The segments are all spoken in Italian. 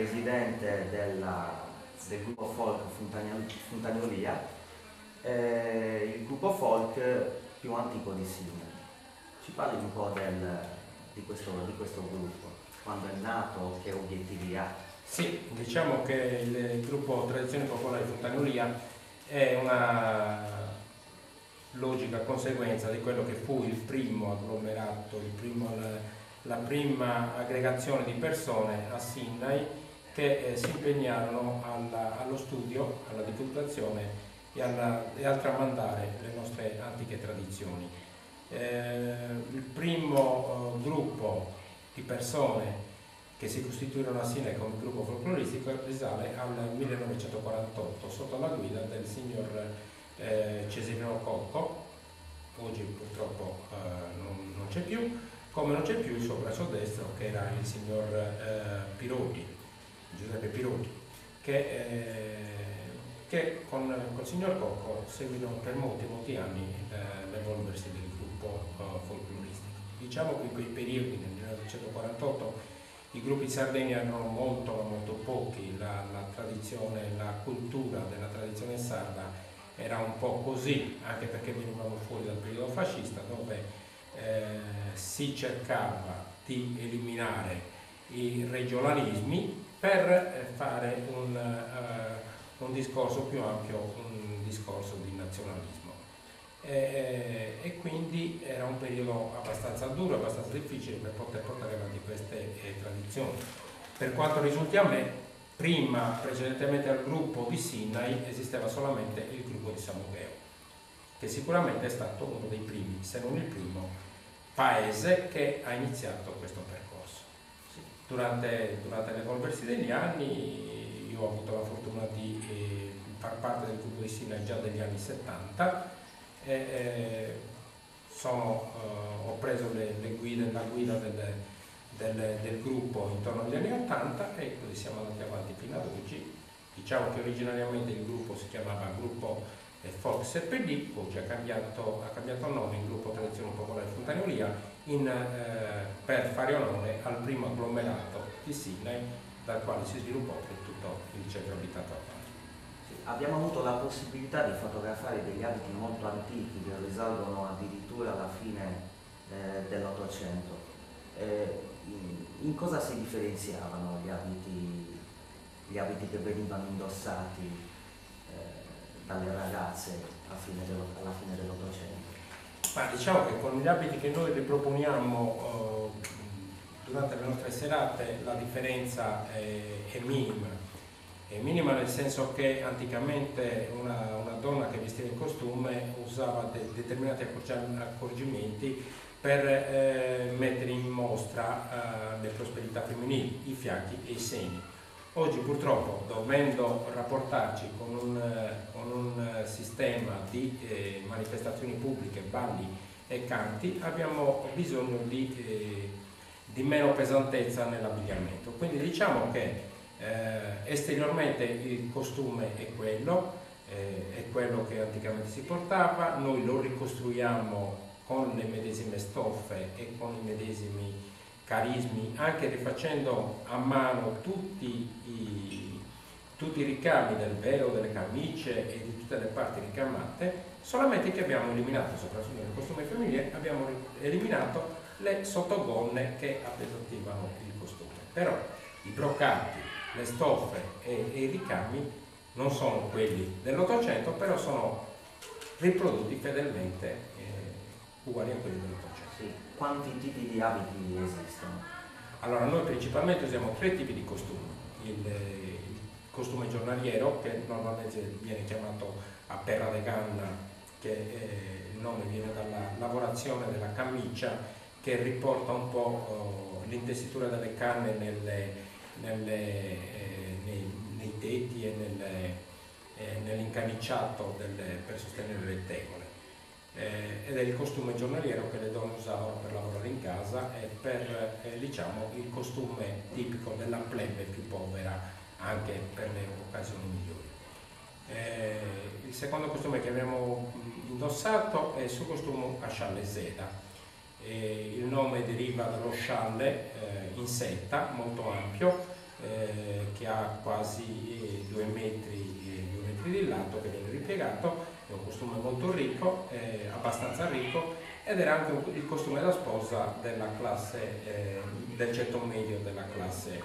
presidente del gruppo folk Fontagnolia, il gruppo folk più antico di Sinai. Ci parli un po' di questo gruppo, quando è nato, che obiettivi ha? Sì, diciamo che il gruppo Tradizione Popolare Fontagnolia è una logica conseguenza di quello che fu il primo agglomerato, la prima aggregazione di persone a Sinai che si impegnarono allo studio, alla divulgazione e al tramandare le nostre antiche tradizioni. Il primo gruppo di persone che si costituirono a Sinai come gruppo folcloristico risale al 1948 sotto la guida del signor Cesarino Cocco. Oggi purtroppo non c'è più, come non c'è più il suo braccio destro, che era il signor Piroti, Giuseppe Piroti, che con il signor Cocco seguirono per molti anni l'evolversi del gruppo folcloristico. Diciamo che in quei periodi, nel 1948, i gruppi in Sardegna erano molto pochi, la tradizione, la cultura della tradizione sarda era un po' così, anche perché venivamo fuori dal periodo fascista, dove si cercava di eliminare i regionalismi per fare un discorso più ampio, un discorso di nazionalismo. E quindi era un periodo abbastanza duro, abbastanza difficile per poter portare avanti queste tradizioni. Per quanto risulti a me, precedentemente al gruppo di Sinai esisteva solamente il gruppo di Samugheo, che sicuramente è stato uno dei primi, se non il primo, paese che ha iniziato questo percorso. Durante l'evolversi degli anni io ho avuto la fortuna di far parte del gruppo di Sinai già dagli anni 70 ho preso la guida del gruppo intorno agli anni 80 e così siamo andati avanti fino ad oggi. Diciamo che originariamente il gruppo si chiamava gruppo Folk SPD, oggi ha cambiato nome in gruppo Tradizione Popolare Fontagnolia per fare onore al primo agglomerato di Sinai, dal quale si sviluppò poi tutto il centro abitato. Abbiamo avuto la possibilità di fotografare degli abiti molto antichi che risalgono addirittura alla fine dell'Ottocento. In cosa si differenziavano gli abiti che venivano indossati dalle ragazze alla fine dell'Ottocento? Ma diciamo che con gli abiti che noi riproponiamo durante le nostre serate la differenza è minima. È minima nel senso che anticamente una donna che vestiva in costume usava determinati accorgimenti per mettere in mostra le prosperità femminili, i fianchi e i seni. Oggi purtroppo, dovendo rapportarci con un sistema di manifestazioni pubbliche, balli e canti, abbiamo bisogno di meno pesantezza nell'abbigliamento. Quindi diciamo che esteriormente il costume è quello che anticamente si portava, noi lo ricostruiamo con le medesime stoffe e con i medesimi carismi, anche rifacendo a mano tutti i ricami del velo, delle camicie e di tutte le parti ricamate, solamente che abbiamo eliminato, soprattutto nel costume femminile, abbiamo eliminato le sottogonne che appesantivano il costume. Però i brocati, le stoffe e i ricami non sono quelli dell'Ottocento, però sono riprodotti fedelmente uguali a quelli dell'Ottocento. Sì. Quanti tipi di abiti esistono? Allora, noi principalmente usiamo 3 tipi di costumi. Il costume giornaliero, che normalmente viene chiamato a perra de canna, che il nome viene dalla lavorazione della camicia, che riporta un po' l'intessitura delle canne nei tetti e nell'incaniciato per sostenere le tegole. Ed è il costume giornaliero che le donne usavano per lavorare in casa e per diciamo il costume tipico della plebe più povera anche per le occasioni migliori. Il secondo costume che abbiamo indossato è il suo costume a scialle seta. Il nome deriva dallo scialle in setta molto ampio che ha quasi 2 metri di lato, che viene ripiegato, è un costume molto ricco, abbastanza ricco, ed era anche il costume da sposa della classe, del ceto medio della classe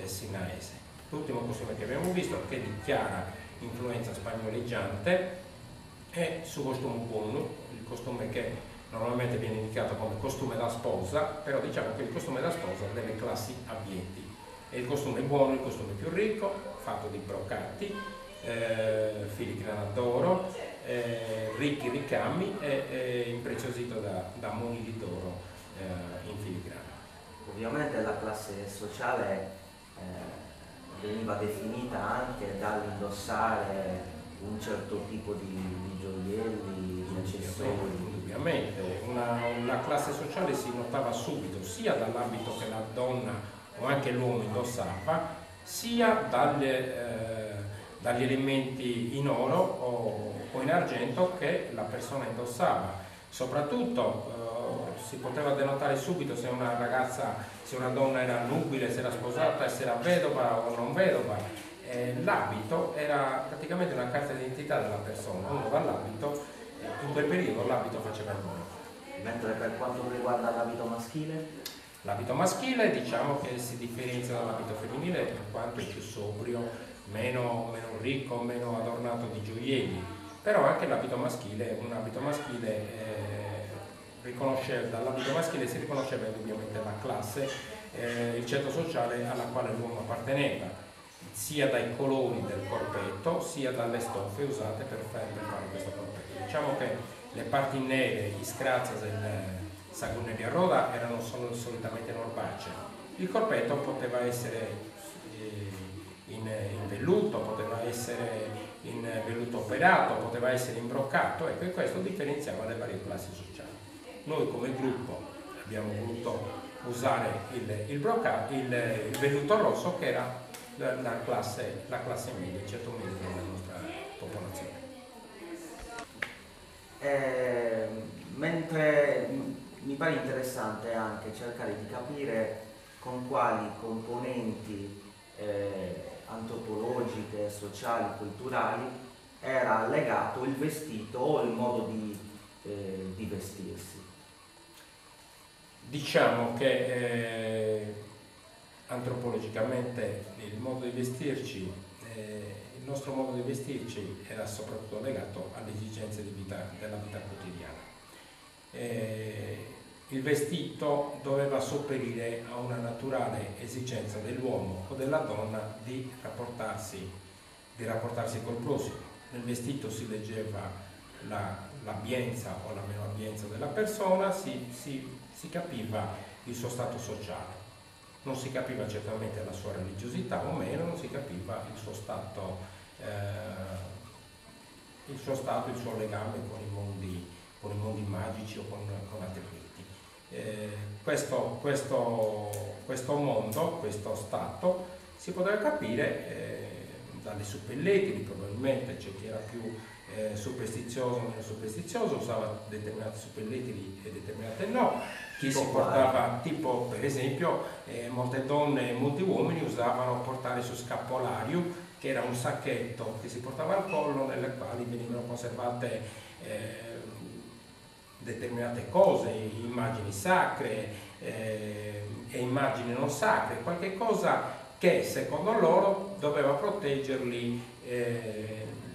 sinaese. L'ultimo costume che abbiamo visto, che dichiara influenza spagnoleggiante, è su costume buono, il costume che normalmente viene indicato come costume da sposa, però diciamo che è il costume da sposa delle classi abbienti. È il costume buono, il costume più ricco, fatto di brocati, filigrana d'oro, ricchi ricami e impreziosito da monili d'oro in filigrana. Ovviamente la classe sociale veniva definita anche dall'indossare un certo tipo di gioielli, di accessori. Indubbiamente, la classe sociale si notava subito sia dall'abito che la donna o anche l'uomo indossava, sia dagli elementi in oro o in argento che la persona indossava. Soprattutto si poteva denotare subito se una ragazza, se una donna era nubile, se era sposata, se era vedova o non vedova. L'abito era praticamente una carta d'identità della persona, uno dall'abito, in quel periodo l'abito faceva il nome. Mentre per quanto riguarda l'abito maschile? L'abito maschile diciamo che si differenzia dall'abito femminile per quanto è più sobrio, meno ricco, meno adornato di gioielli, però anche l'abito maschile, un abito maschile dall'abito maschile si riconosceva indubbiamente la classe, il ceto sociale alla quale l'uomo apparteneva, sia dai colori del corpetto sia dalle stoffe usate per fare questo corpetto. Diciamo che le parti nere, i scrazas e sagunelli a roda erano solitamente norbacee. Il corpetto poteva essere in velluto, poteva essere in velluto operato, poteva essere imbroccato, ecco, e questo differenziava le varie classi sociali. Noi come gruppo abbiamo voluto usare il velluto rosso, che era la classe media, il ceto medio della nostra popolazione. Mentre mi pare interessante anche cercare di capire con quali componenti antropologiche, sociali, culturali era legato il vestito o il modo di vestirsi. Diciamo che antropologicamente il modo di vestirci, il nostro modo di vestirci era soprattutto legato alle esigenze della vita quotidiana. Il vestito doveva sopperire a una naturale esigenza dell'uomo o della donna di rapportarsi col prossimo. Nel vestito si leggeva l'abbienza o la meno abbienza della persona, si capiva il suo stato sociale. Non si capiva certamente la sua religiosità o meno, non si capiva il suo stato, il suo legame con i mondi magici o con altri miti. Questo mondo, questo stato, si poteva capire dalle suppellettili, probabilmente c'è chi era più superstizioso o meno superstizioso, usava determinate suppellettili e determinate no, chi si portava, tipo per esempio molte donne e molti uomini usavano portare su scappolario, che era un sacchetto che si portava al collo, nelle quali venivano conservate determinate cose, immagini sacre e immagini non sacre, qualche cosa che secondo loro doveva proteggerli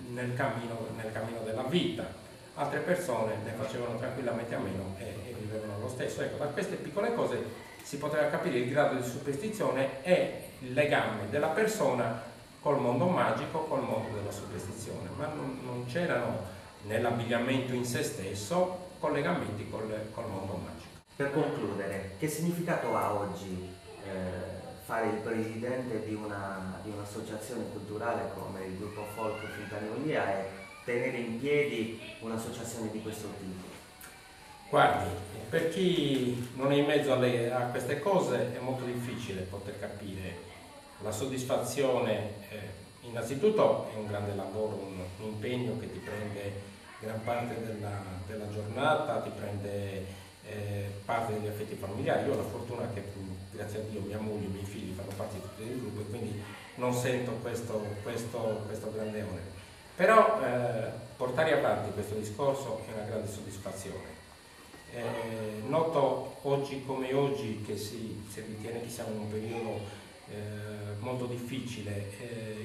nel cammino della vita. Altre persone ne facevano tranquillamente a meno e vivevano lo stesso. Ecco, da queste piccole cose si poteva capire il grado di superstizione e il legame della persona col mondo magico, col mondo della superstizione, ma non c'erano nell'abbigliamento in se stesso collegamenti col mondo magico. Per concludere, che significato ha oggi fare il presidente di un'associazione culturale come il gruppo Folk Fintaniolia e tenere in piedi un'associazione di questo tipo? Guardi, per chi non è in mezzo a queste cose è molto difficile poter capire la soddisfazione. Innanzitutto è un grande lavoro, un impegno che ti prende gran parte della giornata, ti prende parte degli affetti familiari. Io ho la fortuna che grazie a Dio mia moglie e i miei figli fanno parte di tutti il gruppo e quindi non sento questo grande onere. Però portare avanti questo discorso è una grande soddisfazione. Noto oggi come oggi che si ritiene che siamo in un periodo molto difficile.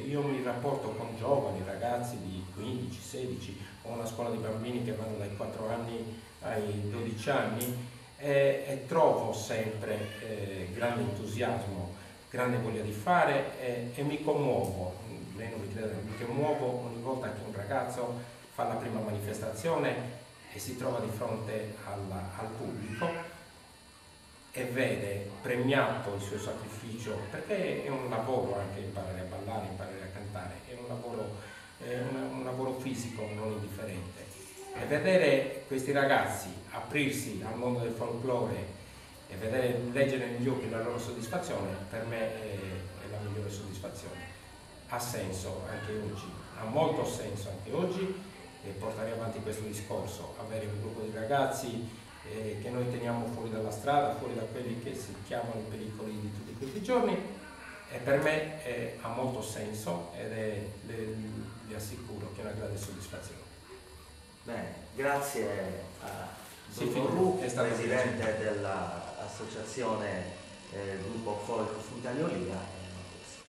Io mi rapporto con giovani, ragazzi di 15, 16, ho una scuola di bambini che vanno dai 4 anni ai 12 anni e trovo sempre grande entusiasmo, grande voglia di fare e mi commuovo, lei non mi crede, mi commuovo ogni volta che un ragazzo fa la prima manifestazione e si trova di fronte al pubblico e vede premiato il suo sacrificio, perché è un lavoro anche imparare a ballare, imparare a cantare, è un lavoro fisico non indifferente. E vedere questi ragazzi aprirsi al mondo del folklore e leggere negli occhi la loro soddisfazione, per me è la migliore soddisfazione. Ha senso anche oggi, ha molto senso anche oggi portare avanti questo discorso, avere un gruppo di ragazzi che noi teniamo fuori dalla strada, fuori da quelli che si chiamano i pericoli di tutti questi giorni, e per me ha molto senso ed vi assicuro che è una grande soddisfazione. Bene, grazie a Dottor Ru, presidente dell'associazione Gruppo Folk Fontagnolia.